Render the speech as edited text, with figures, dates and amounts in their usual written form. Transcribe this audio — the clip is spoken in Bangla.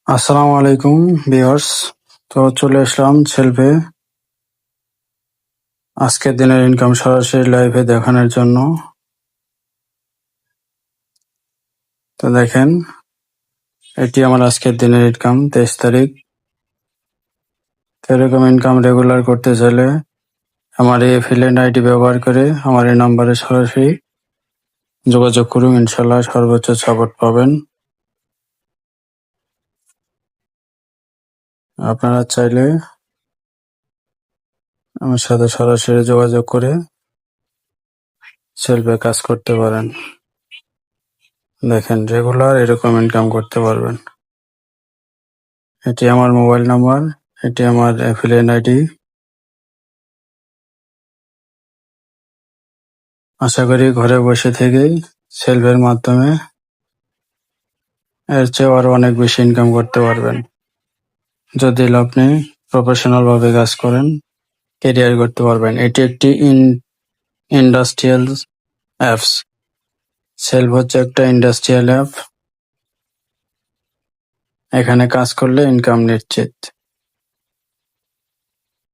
আসসালামু আলাইকুম ভিউয়ার্স। তো চলে আসলাম সেলফে আজকের দিনের ইনকাম সরাসরি লাইভে দেখানোর জন্য। তো দেখেন, এটি আমার আজকের দিনের ইনকাম 23 তারিখ। তো এরকম ইনকাম রেগুলার করতে চাইলে আমার এই এফিলিয়েট আইডি ব্যবহার করে আমার এই নাম্বারে সরাসরি যোগাযোগ করুন, ইনশাল্লাহ সর্বোচ্চ সাপোর্ট পাবেন। আপনারা চাইলে আমার সাথে সরাসরি যোগাযোগ করে সেলফে কাজ করতে পারেন। দেখেন, রেগুলার এরকম ইনকাম করতে পারবেন। এটি আমার মোবাইল নাম্বার, এটি আমার অ্যাফিলিয়েট আইডি। আশা করি ঘরে বসে থেকেই সেলফের মাধ্যমে এর চেয়েও আরো অনেক বেশি ইনকাম করতে পারবেন। যদি আপনি প্রফেশনাল ভাবে কাজ করেন, কেরিয়ার করতে পারবেন। এটি একটি ইন্ডাস্ট্রিয়াল অ্যাপস। সেলফ হচ্ছে একটা ইন্ডাস্ট্রিয়াল অ্যাপ। এখানে কাজ করলে ইনকাম নিশ্চিত।